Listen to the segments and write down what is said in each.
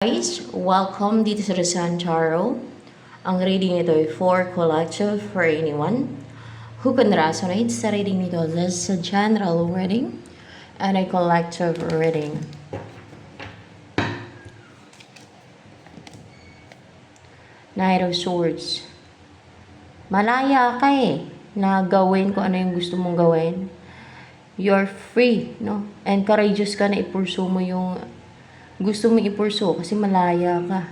Guys, welcome dito sa Rizan Tarot. Ang reading nito ay for collective for anyone who can resonate sa reading nito. This is a general reading and a collective reading. Knight of Swords. Malaya ka na gawin kung ano yung gusto mong gawin. You're free, no? And courageous ka na ipursu mo yung gusto mong ipursu kasi malaya ka.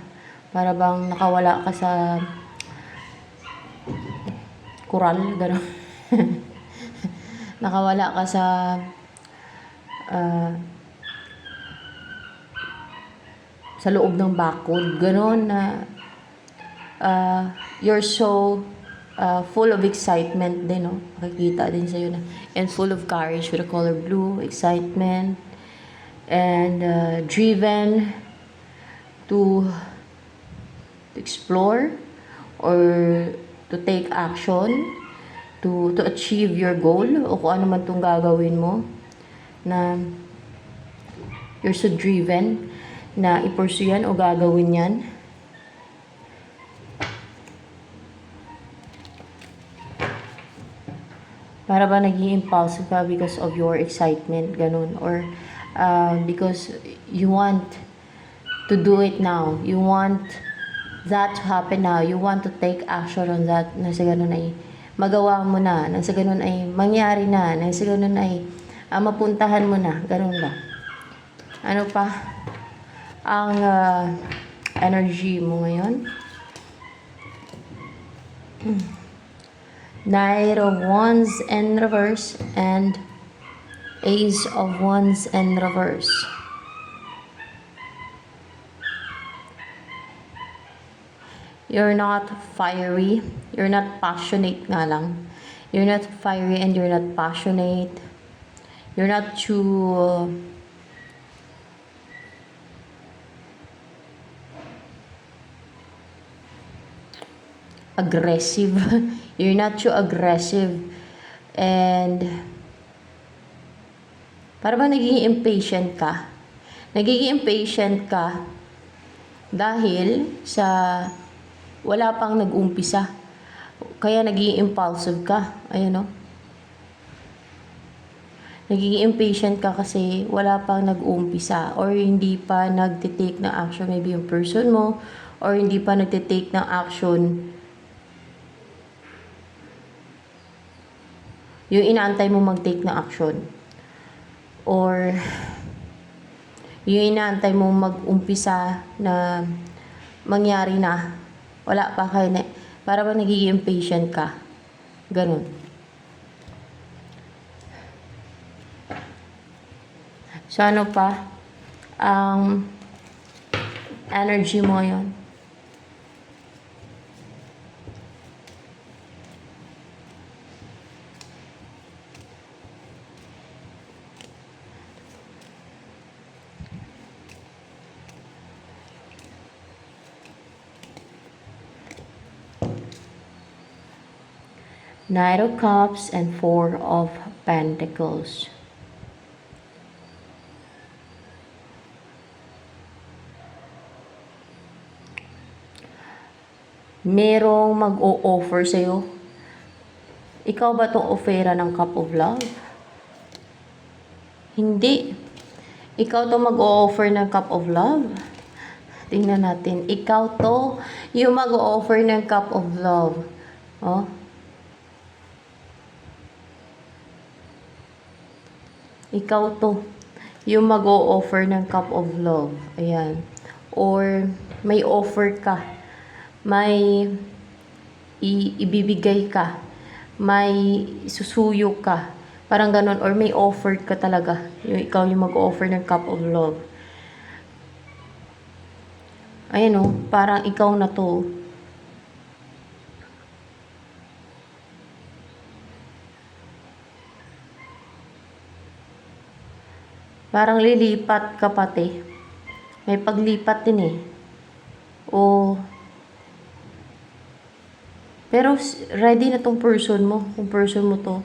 Para bang nakawala ka sa kural, gano'n. Nakawala ka sa loob ng bakod, gano'n na you're so full of excitement din, no? Makikita din sa'yo na. And full of courage with the color blue, excitement, and driven to explore or to take action to achieve your goal o kung ano man itong gagawin mo na you're so driven na i-pursue yan o gagawin yan. Para ba naging impulsive ka because of your excitement, ganun, or because you want to do it now, you want that to happen now, you want to take action on that, na sa ganun ay magawa mo na sa ganun ay mangyari na sa ganun ay mapuntahan mo na, ganun ba? Ano pa ang energy mo ngayon? Knight of Wands in reverse and Ace of Wands in reverse. You're not fiery. You're not passionate nga lang. You're not fiery and you're not passionate. You're not too aggressive. You're not too aggressive. And para ba nagiging impatient ka? Nagiging impatient ka dahil sa wala pang nag-umpisa. Kaya nagiging impulsive ka. Ayan o. Nagiging impatient ka kasi wala pang nag-umpisa or hindi pa nagtitake ng action. Maybe yung person mo or hindi pa nagtitake ng action yung inaantay mo mag-take ng action. Or yung inaantay mo mag-umpisa na mangyari na. Wala pa kayo na. Para ba nagiging impatient ka? Ganun. So ano pa? Ang energy mo yon. Knight of Cups and Four of Pentacles. Merong mag-o-offer sa'yo. Ikaw ba itong offera ng Cup of Love? Hindi. Ikaw to mag-o-offer ng Cup of Love. Tingnan natin. Ikaw to yung mag-o-offer ng Cup of Love. Oh. Ikaw to yung mag-o-offer ng Cup of Love. Ayan. Or may offer ka. May ibibigay ka. May susuyo ka. Parang ganun. Or may offer ka talaga. Yung ikaw yung mag-o-offer ng Cup of Love. Ayan o. Parang ikaw na to. Parang lilipat ka pati. May paglipat din eh. O pero ready na tong person mo. Kung person mo to,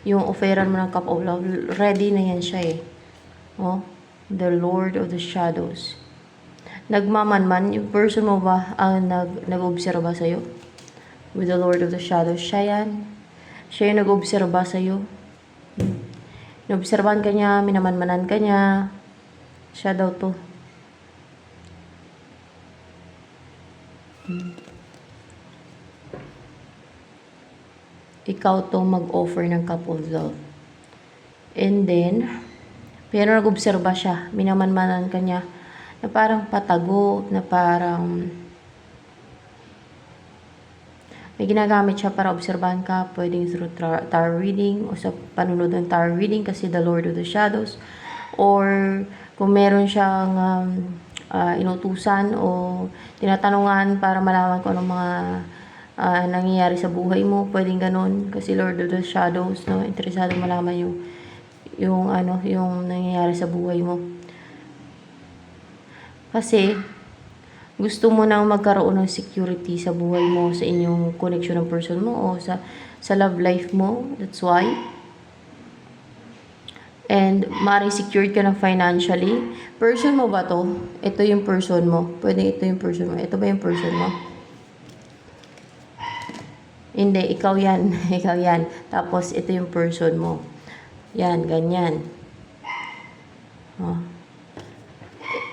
yung offeran mo ng Cup of Love, ready na yan siya eh. Oh, the Lord of the Shadows. nagmamanman, yung person mo ba ang nag-obserba sa'yo? With the Lord of the Shadows, siya yan. Siya yung nag-obserba sa'yo. Inobserbahan ka niya, minamanmanan ka niya. Siya daw to. Ikaw to mag-offer ng cup of love. And then, pero nag-obserba siya, minamanmanan ka niya, na parang patago, na parang may ginagamit siya para obserbahan ka, pwedeng through tarot reading o sa panunod ng tarot reading kasi the Lord of the Shadows, or kung meron siyang inutusan o tinatanungan para malaman kung anong mga nangyayari sa buhay mo, pwedeng ganun kasi Lord of the Shadows, no, interesado malaman yung nangyayari sa buhay mo. Kasi gusto mo nang magkaroon ng security sa buhay mo, sa inyong connection ng person mo o sa love life mo. That's why. And mari secured ka na financially. Person mo ba to? Ito yung person mo. Pwede ito yung person mo. Ito ba yung person mo? Hindi, ikaw yan. Ikaw yan. Tapos ito yung person mo. Yan, ganyan. Oh.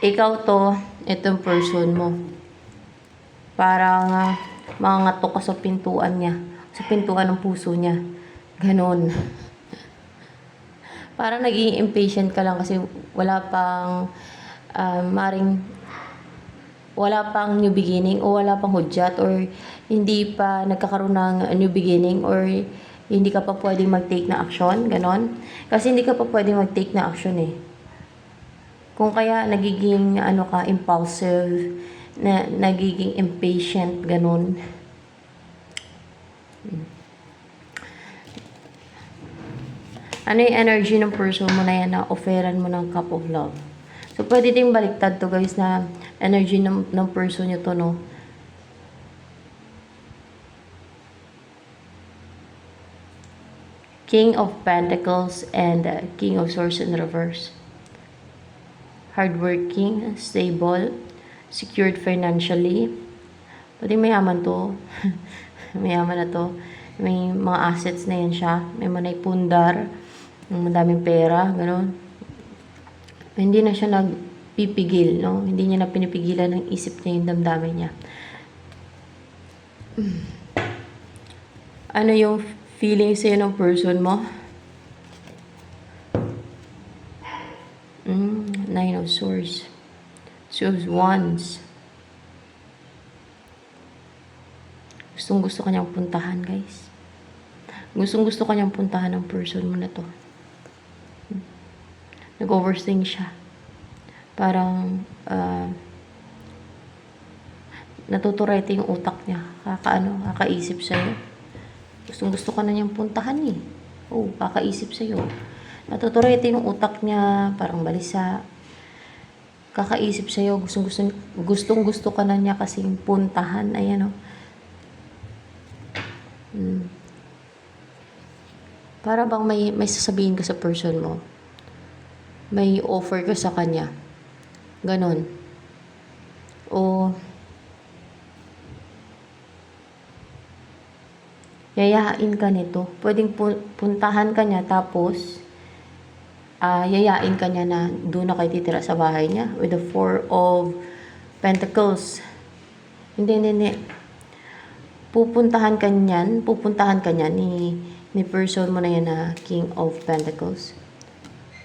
Ikaw to, itong person mo. Parang mangangatok ka sa pintuan niya. Sa pintuan ng puso niya. Ganon. Parang naging impatient ka lang kasi wala pang wala pang new beginning o wala pang hudyat or hindi pa nagkakaroon ng new beginning or hindi ka pa pwedeng mag-take na action, ganon. Kasi hindi ka pa pwedeng mag-take na action eh. Kung kaya nagiging impulsive, nagiging impatient, ganon. Ano yung energy ng person mo na yan na offeran mo ng cup of love? So, pwede din baliktad to guys na energy ng person nyo to, no? King of Pentacles and King of Swords in reverse. Hardworking, stable, secured financially. Pwede mayaman to. Mayaman na to. May mga assets na yan siya. May manay pundar. Madaming pera. Ganon. Hindi na siya nagpipigil. No? Hindi niya na pinipigilan ng isip niya yung damdamin niya. Ano yung feeling sa'yo ng person mo? Nine of Swords. Two of Wands. Gustong-gusto kanyang puntahan, guys. Gustong-gusto kanyang puntahan ng person mo na to. Nag-overthink siya. Parang, natuturete yung utak niya. Kakaisip sa'yo. Gustong-gusto ka na niyang puntahan eh. Kakaisip sa'yo. Natuturete yung utak niya, parang balisa. Kakaisip sa'yo, gustong-gusto ka na niya kasing puntahan. Ayan o. Para bang may sasabihin ka sa person mo. May offer ka sa kanya. Ganon. O yayain ka nito. Pwedeng puntahan ka niya tapos yayain ka niya na doon na kayo titira sa bahay niya with the Four of Pentacles. Hindi. Pupuntahan ka niya ni person mo na yan na King of Pentacles.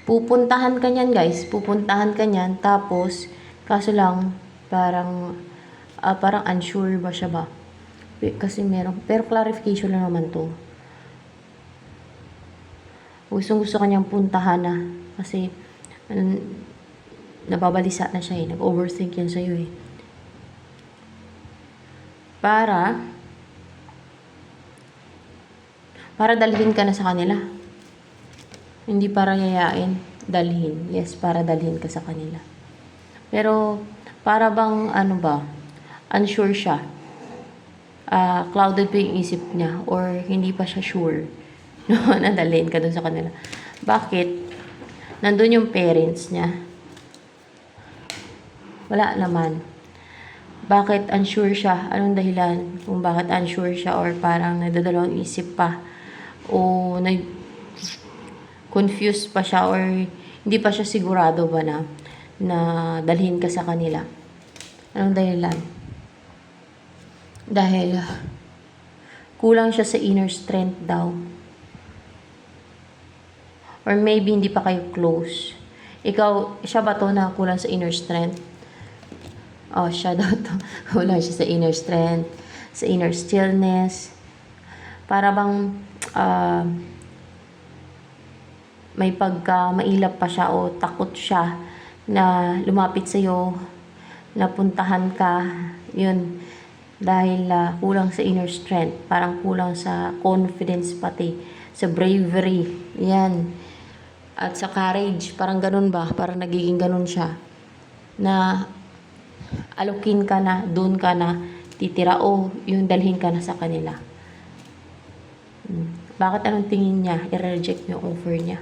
Pupuntahan ka niyan, guys. Pupuntahan ka niyan tapos kaso lang parang unsure ba siya ba? Kasi pero clarification lang naman to. Gusto kanyang puntahan na kasi nababalisa na siya eh. Nag-overthink yan sa'yo eh. Para dalhin ka na sa kanila. Hindi para yayain. Dalhin. Yes, para dalhin ka sa kanila. Pero para bang unsure siya. Clouded pa yung isip niya or hindi pa siya sure. No, nadalhin ka doon sa kanila. Bakit? Nandun yung parents niya. Wala naman. Bakit unsure siya? Anong dahilan kung bakit unsure siya or parang nagdadalawang isip pa o confused pa siya or hindi pa siya sigurado ba na dalhin ka sa kanila? Anong dahilan? Dahil kulang siya sa inner strength daw. Or maybe hindi pa kayo close. Ikaw, siya ba to na kulang sa inner strength? Oh, siya daw to. Kulang siya sa inner strength, sa inner stillness. Para bang may mailap pa siya o takot siya na lumapit sa'yo, napuntahan ka. Yun. Dahil kulang sa inner strength. Parang kulang sa confidence pati. Sa bravery. Yan. At sa courage, parang ganun ba? Parang nagiging ganun siya. Na alukin ka na, doon ka na titira o yung dalhin ka na sa kanila. Bakit anong tingin niya? I-reject yung offer niya.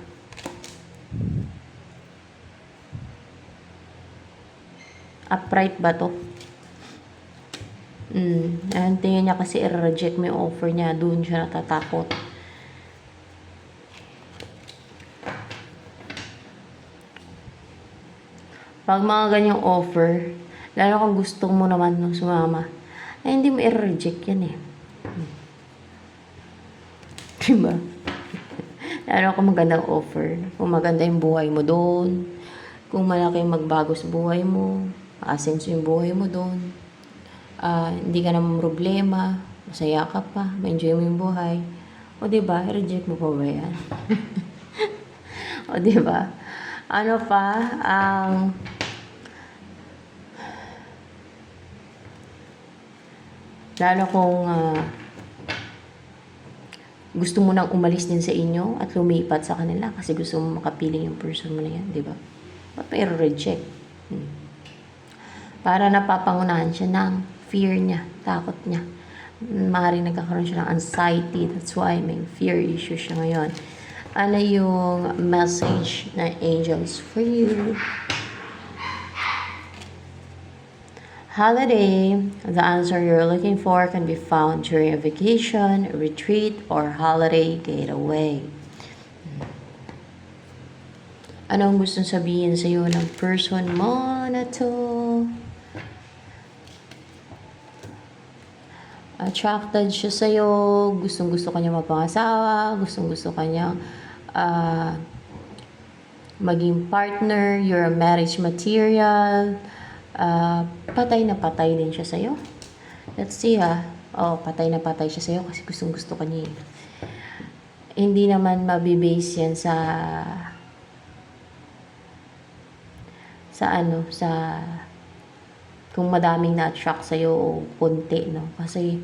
Upright ba to? Anong tingin niya kasi i-reject mo yung offer niya, doon siya natatakot. Pag mga ganyang offer, lalo kung gusto mo naman nung sumama, ay hindi mo i-reject yan eh. Diba? Lalo kung magandang offer, kung maganda yung buhay mo doon, kung malaki yung magbago sa buhay mo, asenso yung buhay mo doon, hindi ka naman problema, masaya ka pa, ma-enjoy mo yung buhay. O diba, reject mo pa ba yan? O diba? Ano pa, lalo kung gusto mo nang umalis din sa inyo at lumipat sa kanila kasi gusto mo makapiling yung person mo na yan, di ba? Ba't may reject? Para napapangunahan siya ng fear niya, takot niya. Maaaring nagkakaroon siya ng anxiety. That's why may fear issue siya ngayon. Ano yung message ng angels for you? Holiday, the answer you're looking for can be found during a vacation, a retreat, or holiday getaway. Anong gustong sabihin sa iyo ng person mo na to? Attracted siya sa iyo, gustong-gusto kanya mapangasawa, gustong-gusto kanya maging partner, you're a marriage material. Patay na patay din siya sa'yo. Let's see patay na patay siya sa'yo kasi gustong gusto ka niya. Hindi naman mabibase yan sa kung madaming na-attract sa'yo o konti, no? Kasi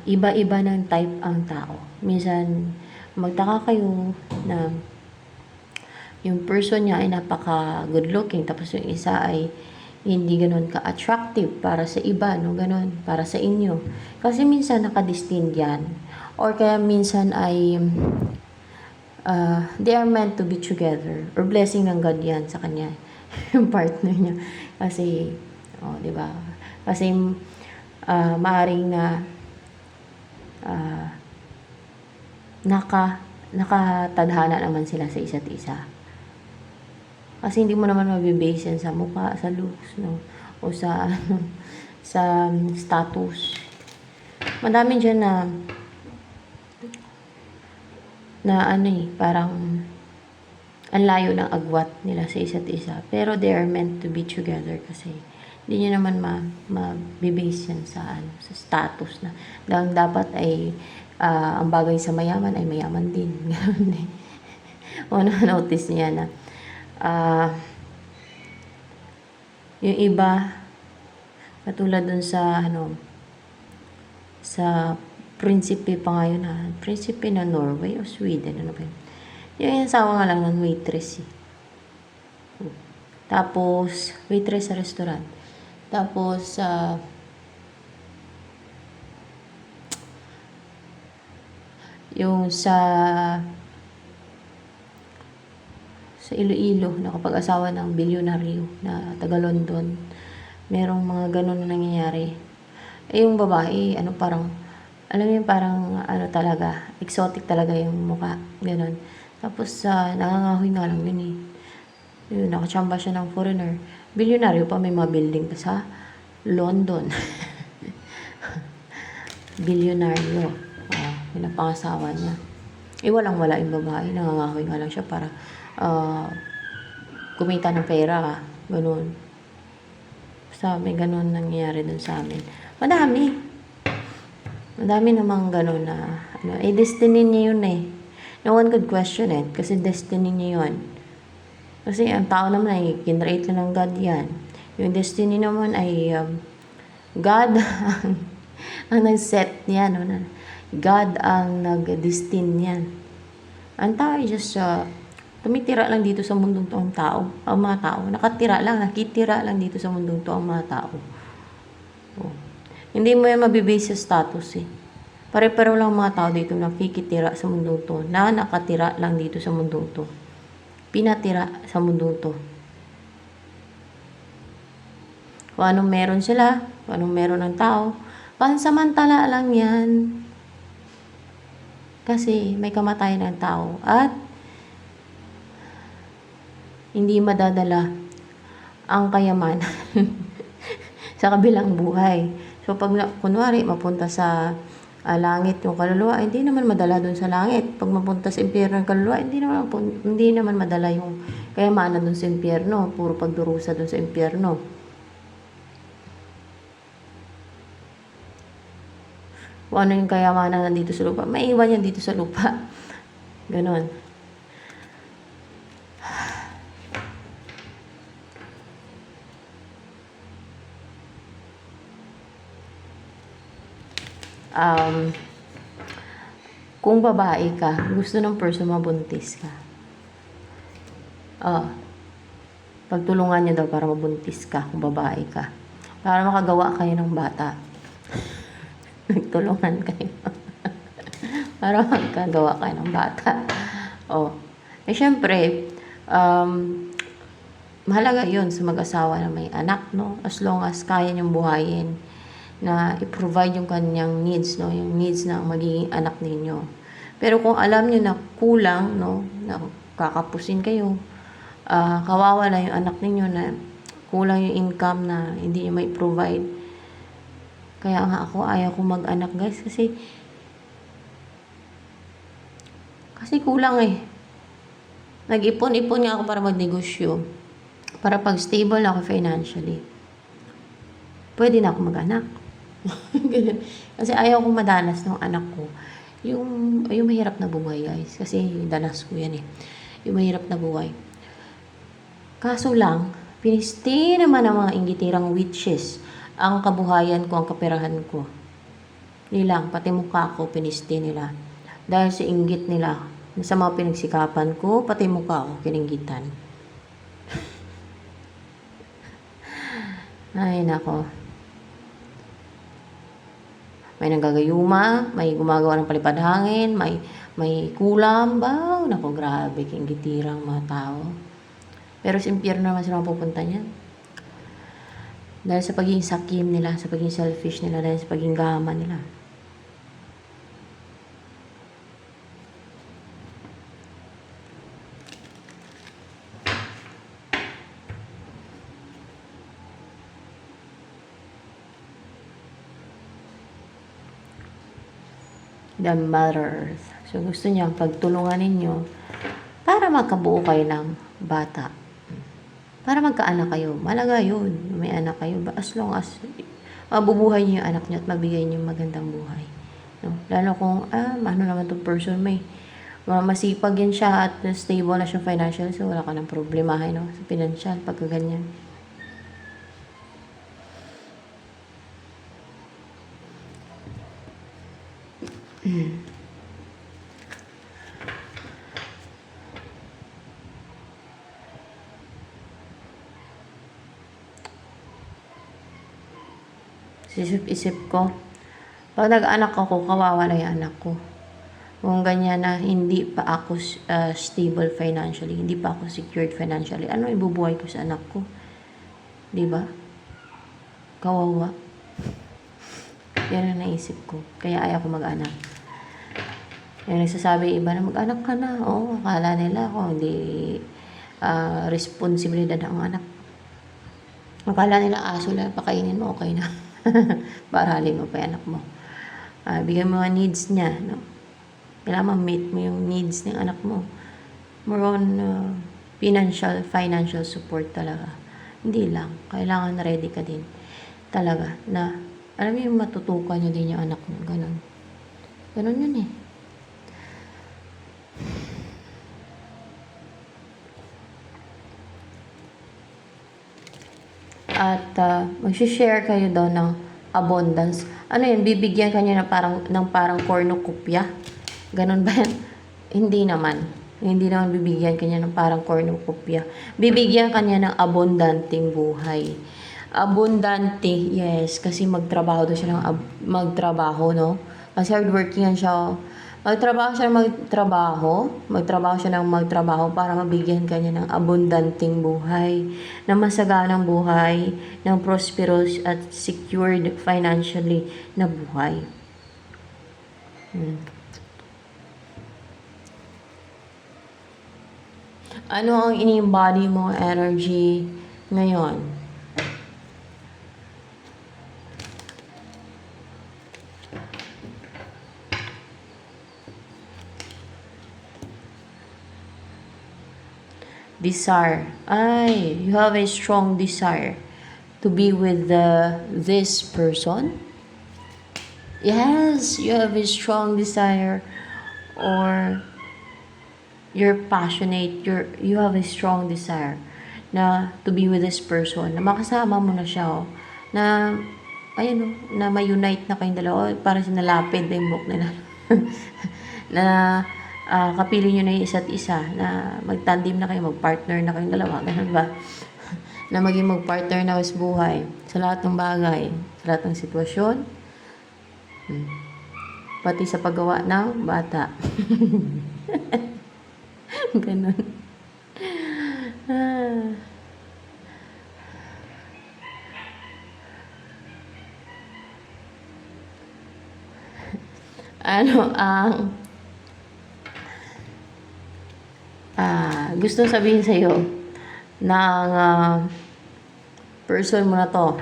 iba-iba ng type ang tao. Minsan magtaka kayo na yung person niya ay napaka good looking tapos yung isa ay hindi ganoon ka-attractive para sa iba, no? Ganoon, para sa inyo. Kasi minsan nakadestined yan. Or kaya minsan ay they are meant to be together. Or blessing ng God yan sa kanya. Yung partner niya. Kasi, di ba? Kasi, maaring na nakatadhana naman sila sa isa't isa. Kasi hindi mo naman mabibase yan sa mukha, sa looks, no? O sa status. Madami dyan parang ang layo ng agwat nila sa isa't isa. Pero they are meant to be together kasi hindi nyo naman mabibase yan sa status na. Dahil dapat ay ang bagay sa mayaman ay mayaman din. Ganun din. O na-notice niya na yung iba katulad dun sa sa prinsipe pa ngayon prinsipe na Norway o Sweden, ano ba yun? Yung asawa nga lang ng waitress tapos waitress sa restaurant, tapos yung sa sa Iloilo, nakapag-asawa ng bilyonaryo na taga London. Merong mga ganun na nangyayari. Eh, yung babae, ano, parang, alam mo yung parang, ano talaga, exotic talaga yung mukha. Ganun. Tapos, nangangahoy nga lang yun eh. Yun, nakachamba siya ng foreigner. Bilyonaryo pa, may mga building pa sa London. Bilyonaryo. Yun ang pangasawa niya. Eh, walang-wala yung babae. Nangangahoy nga lang siya para kumita ng pera. Ganun. Basta may ganun nangyayari dun sa amin. Madami. Madami namang ganun na, ano, eh, destiny niya yun eh. No one could question it kasi destiny niya yun. Kasi ang tao naman ay kinreate lang ng God yan. Yung destiny naman ay God ang nag-set niyan. No? God ang nag-destine niyan. Ang tao ay just tumitira lang dito sa mundong to ang tao. Ang mga tao. Nakitira lang dito sa mundong to ang mga tao. Oh. Hindi mo yan mabibase sa status eh. Pare-pareho lang mga tao dito nakikitira sa mundong to. Na nakatira lang dito sa mundong to. Pinatira sa mundong to. Kung anong meron sila, kung anong meron ng tao, pansamantala lang yan. Kasi may kamatayan ng tao at hindi madadala ang kayamanan sa kabilang buhay. So, pag kunwari, mapunta sa langit yung kaluluwa, hindi naman madala dun sa langit. Pag mapunta sa impyerno yung kaluluwa, hindi naman madala yung kayamanan dun sa impyerno. Puro pagdurusa dun sa impyerno. Kung ano yung kayamanan nandito sa lupa, maiwan yan dito sa lupa. Ganon. Kung babae ka, gusto ng person mabuntis ka. Pagtulungan niya daw para mabuntis ka kung babae ka. Para makagawa kayo ng bata. Nagtulungan kayo. Para makagawa kayo ng bata. Eh syempre, mahalaga yun sa mag-asawa na may anak, no? As long as kaya niyong buhayin na i-provide yung kanyang needs, no? Yung needs ng magiging anak ninyo. Pero kung alam niyo na kulang, no? Na kakapusin kayo, kawawa na yung anak ninyo na kulang yung income na hindi niyo may provide. Kaya nga ako ayaw ko mag-anak, guys, kasi kulang eh. Nag-ipon-ipon nga ako para magnegosyo. Para pag stable na ako financially, pwede na ako mag-anak. Kasi ayaw kong madanas ng anak ko yung mahirap na buhay, guys. Kasi danas ko yan eh. Yung mahirap na buhay. Kaso lang, pinisti naman ang mga inggitirang witches ang kabuhayan ko, ang kaperahan ko. Hindi lang, pati mukha ko pinisti nila. Dahil sa inggit nila, sa mga pinagsikapan ko, pati mukha ko kininggitan. Ay, nako. May nanggagayuma, may gumagawa ng palipad hangin, may kulam, baw. Nako, grabe, kinggitirang mga tao. Pero sa impyerno naman sila mapupunta niyan. Dahil sa pagiging sakim nila, sa pagiging selfish nila, dahil sa pagiging gama nila. The Mother Earth. So, gusto niya pagtulungan ninyo para makabuo kayo ng bata. Para magkaanak kayo. Malaga yun. May anak kayo. As long as mabubuhay niyo yung anak niyo at magbigay niyo magandang buhay. No? Lalo kung, ano naman itong person, may masipag yan siya at stable na siya financial, so wala ka ng problema, no? Sa financial, pagka ganyan. Isip-isip ko, pag nag-anak ako, kawawa na yung anak ko. Kung ganyan na hindi pa ako stable financially, hindi pa ako secured financially, ano ibubuhay ko sa anak ko? 'Di ba? Kawawa. Yan ang naisip ko. Kaya ayaw ko mag-anak. Yung nagsasabi iba na mag-anak ka na. Oo, akala nila ako hindi responsibilidad ang anak. Akala nila aso lang, pakainin mo, okay na. Paaralin mo pa yung anak mo. Bigyan mo ang needs niya. No? Kailangan ma-meet mo yung needs ng anak mo. More on financial support talaga. Hindi lang. Kailangan ready ka din. Talaga. Na, alam mo yung matutukan nyo din yung anak mo. Ganon. Ganon yun eh. At mag-share kayo daw ng abundance. Ano yun? Bibigyan kanya ng parang cornucopia? Ganon ba yan? Hindi naman. Hindi naman bibigyan kanya ng parang cornucopia. Bibigyan kanya ng abundanting buhay. Abundante, yes. Kasi magtrabaho daw siya magtrabaho, no? Kasi hardworking yan siya. Magtrabaho siya ng magtrabaho para mabigyan kanya ng abundanting buhay, ng masaganang buhay, ng prosperous at secured financially na buhay. Ano ang ini-embody mo energy ngayon? Desire. You have a strong desire to be with this person. Yes, you have a strong desire, or you're passionate, you have a strong desire na to be with this person, na makasama mo na siya, na ayun, na ma-unite na kayong dalawa, para sinalapid na yung buhok nila. Na kapili nyo na yung isa't isa, na magtandim na kayo, magpartner na kayong dalawa, ganun ba? Na maging magpartner na sa buhay, sa lahat ng bagay, sa lahat ng sitwasyon, pati sa paggawa ng bata. Ganun. Ano ang gusto sabihin sa iyo ng person mo na to?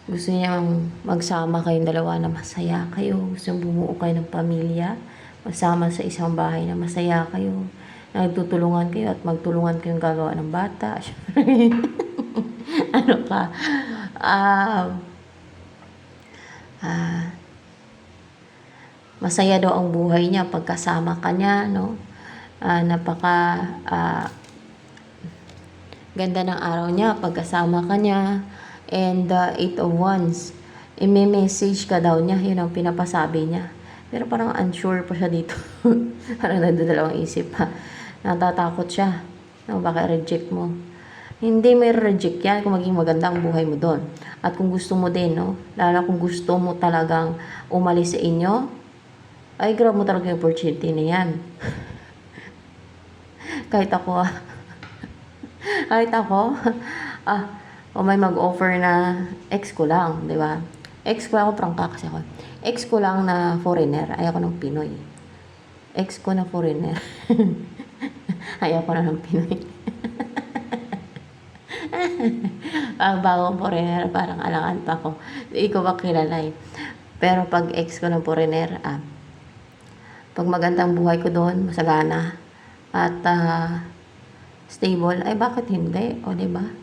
Gusto niyang magsama kayong dalawa na masaya kayo. Gusto niyang bumuo kayo ng pamilya. Masama sa isang bahay na masaya kayo. Nagtutulungan kayo at magtulungan kayong gagawa ng bata. Ano ka? Masaya daw ang buhay niya pagkasama ka niya, no? Napaka ganda ng araw niya pagkasama ka niya. And 8 of Wands, i-message ka daw niya, yun ang pinapasabi niya. Pero parang unsure pa siya dito. Parang nagdadalawang isip pa. Natatakot siya. No, baka reject mo. Hindi may reject yan kung maging maganda ang buhay mo doon. At kung gusto mo din, no? Lalo kung gusto mo talagang umalis sa inyo, ay grab mo talaga yung opportunity na yan. Kahit ako, o may mag-offer na ex ko lang, di ba? Ex ko ako, prangka kasi ako. Ex ko lang na foreigner, ayoko ng Pinoy. Ex ko na foreigner. Ayoko na ng Pinoy. Pag bagong foreigner, parang alangan pa ako. Hindi ko ba kilala eh. Pero pag ex ko ng foreigner, pag magandang buhay ko doon, masagana, at stable, ay bakit hindi? O, di ba?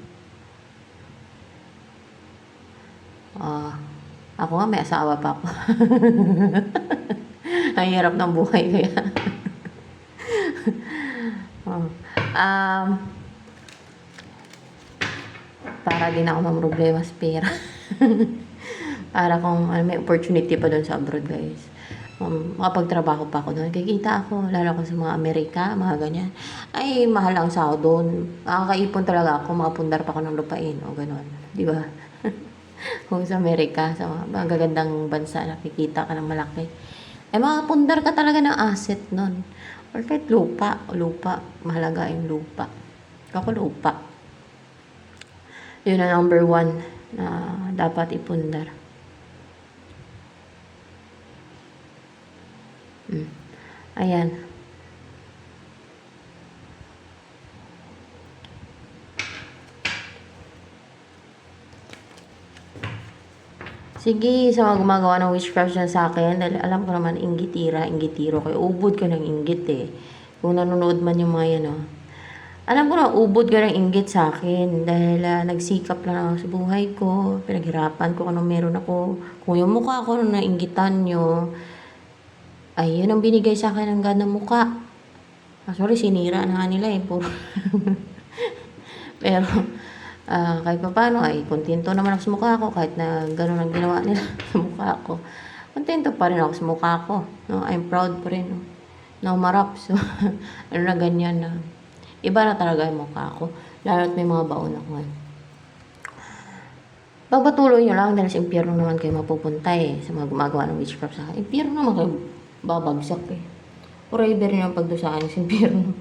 Ako nga, may asawa pa ako. Ang hirap ng buhay kaya. Para din ako ng problema sa pera. Para kung may opportunity pa doon sa abroad, guys. Makapagtrabaho pa ako doon. Kikita ako, lalo ko sa mga Amerika, mga ganyan. Ay, mahal ang sahod doon. Makakaipon talaga ako, makapundar pa ako ng lupain, o gano'n. Di ba? Kung sa Amerika, sa mga magagandang bansa, nakikita ka ng malaki. Eh, makapundar ka talaga ng asset nun. Or kahit lupa. Lupa. Mahalaga yung lupa. Kako lupa. Yun ang number 1 na dapat ipundar. Ayan. Sige, sa mga gumagawa ng witchcraft dyan sa akin, dahil alam ko naman, inggitiro kayo. Ubod ka ng inggit eh. Kung nanonood man yung mga yan, oh. Alam ko na, ubod ka ng inggit sa akin. Dahil nagsikap lang ako sa buhay ko. Pinaghirapan ko kung anong meron ako. Kung yung mukha ko nung nainggitan nyo, ay yun ang binigay sa akin ng God ng mukha. Sorry, sinira na nga nila eh. Puro. Pero, kahit pa paano ay kontento naman ako sa mukha ko kahit na gano'n ang ginawa nila sa mukha ko. Kontento pa rin ako sa mukha ko. No? I'm proud pa rin. No? Na umarap. So, ano na ganyan na. Iba na talaga yung mukha ko. Lalo at may mga baon ako ngayon. Pagpatuloy nyo lang dahil sa impyerno naman kayo mapupunta eh. Sa mga gumagawa ng witchcraft sa akin. Impyerno naman kayo babagsak eh. Forever rin ang pagdusaan sa impyerno.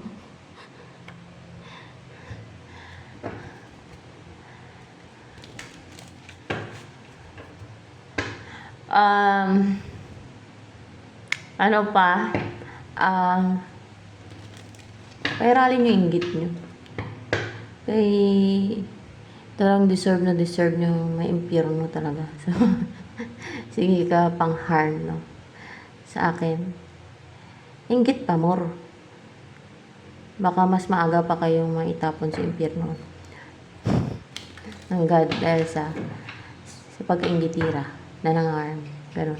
Ano pa? Pairalin yung inggit nyo. Kay talagang deserve nyo may impyerno talaga. So, sige ka pang harm, no? Sa akin. Inggit pa more. Baka mas maaga pa kayong maitapon sa impyerno ng God dahil sa pag-inggitira na nangarm. Pero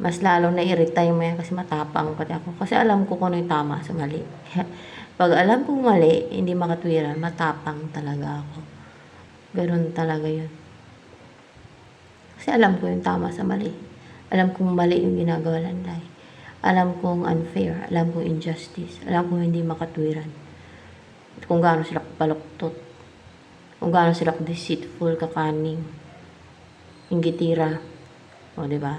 mas lalong naiirita yung mga kasi matapang pati ako. Kasi alam ko kung ano yung tama sa mali. Pag alam kong mali, hindi makatwiran, matapang talaga ako. Ganun talaga yun. Kasi alam ko yung tama sa mali. Alam kong mali yung ginagawa ng lie. Alam kong unfair. Alam kong injustice. Alam kong hindi makatwiran. At kung gaano sila kapaluktot. Kung gaano sila deceitful, kakaning, inggitira. O, diba?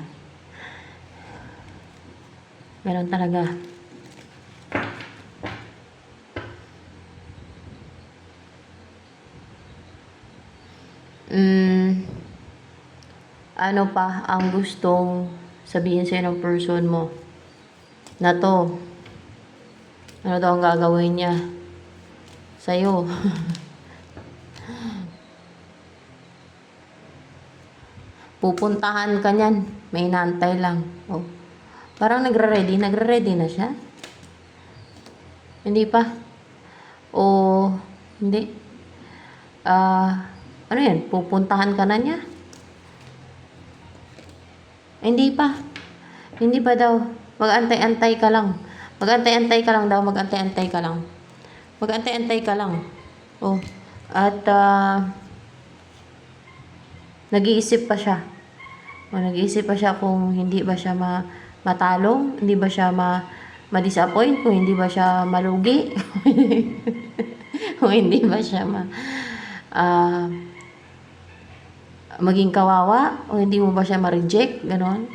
Meron talaga. Ano pa ang gustong sabihin sa'yo ng person mo na to? Ano daw ang gagawin niya sa'yo? Pupuntahan ka niyan. May inaantay lang. Oh. Parang nagre-ready na siya. Hindi pa. O, hindi. Ano yan? Pupuntahan ka na niya? Hindi pa. Hindi pa daw. Mag-antay-antay ka lang. Mag-antay-antay ka lang daw. Mag-antay-antay ka lang. Mag-antay-antay ka lang. Oh. At, nag-iisip pa siya. O, nag-iisip pa siya kung hindi ba siya matalo, hindi ba siya ma-disappoint, kung hindi ba siya malugi, kung hindi ba siya maging kawawa, o hindi mo ba siya ma-reject, ganon.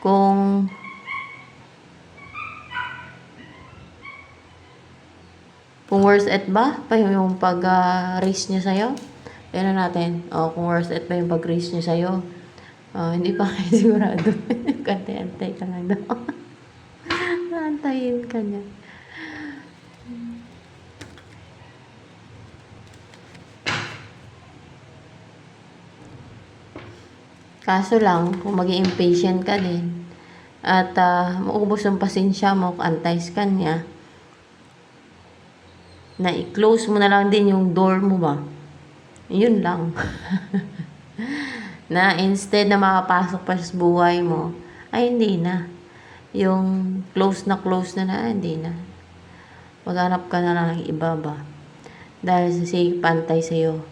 Kung worth it ba pa yung pag-raise niya sa'yo? Tignan natin. Kung worth it ba yung pag-raise niya sa'yo? Hindi pa kayo sigurado. Antay-antay ka lang daw. Antayin ka niya. Kaso lang, kung maging impatient ka din, at maubos ang pasensya mo, antays ka niya, na i-close mo na lang din yung door mo ba? Yun lang. Na instead na makapasok pa sa buhay mo, ay hindi na. Yung close na hindi na. Maghanap ka na lang ng iba ba? Dahil sa pantay sa'yo.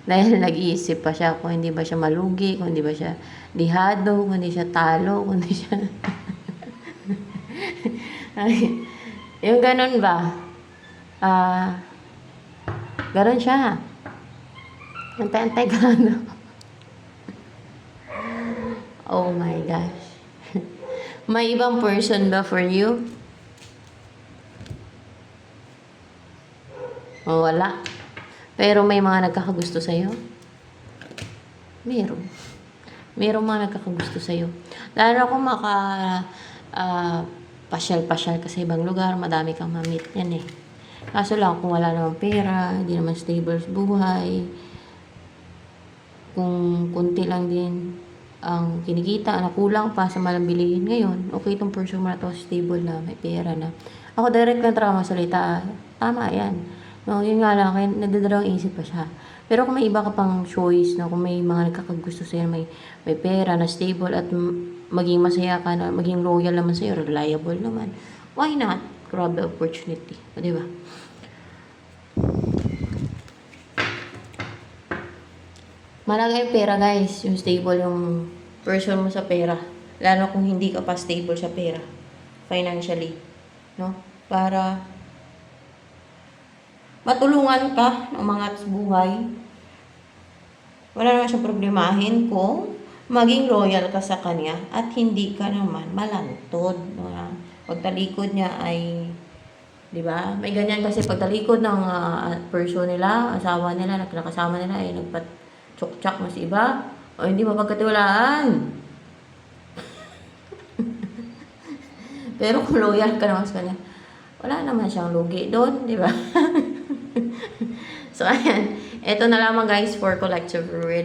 Dahil nag-iisip pa siya kung hindi ba siya malugi, kung hindi ba siya dihado, kung hindi siya talo, kung hindi siya Ay, yung ganun ba? Ah, ganun siya. Antay-antay ka lang. Oh my gosh. May ibang person ba for you? O wala. Pero may mga nagkakagusto sa'yo? Meron. Meron mga nagkakagusto sa'yo. Lalo kung pasyal-pasyal ka sa ibang lugar, madami kang ma-meet yan eh. Kaso lang, kung wala namang pera, hindi naman stable sa buhay, kung kunti lang din ang kinikita, na kulang pa sa malang bilihin ngayon, okay itong person mo na to, stable na, may pera na. Ako direct lang trauma salita, tama yan. No, yun nga lang, kaya nagdadalawang isip pa siya. Pero kung may iba ka pang choice, no, kung may mga nagkakagusto sa'yo, may pera na stable at maging masaya ka na, maging loyal naman sa'yo, reliable naman, why not? Grab the opportunity. O, diba? Malaga yung pera guys, yung stable yung person mo sa pera. Lalo kung hindi ka pa stable sa pera, financially. No? Para matulungan ka ng mga buhay. Wala naman siyang problemahin kung maging loyal ka sa kanya at hindi ka naman malantod. No? Pagtalikod niya ay, di ba? May ganyan kasi pagtalikod ng person nila, asawa nila, nakasama nila ay nagpat-chok-chak mo sa iba o hindi mapagkatiwalaan. Pero kung loyal ka naman sa kanya, wala naman siyang lugi doon, di ba? So, ayan. Ito na lamang guys for collective reading.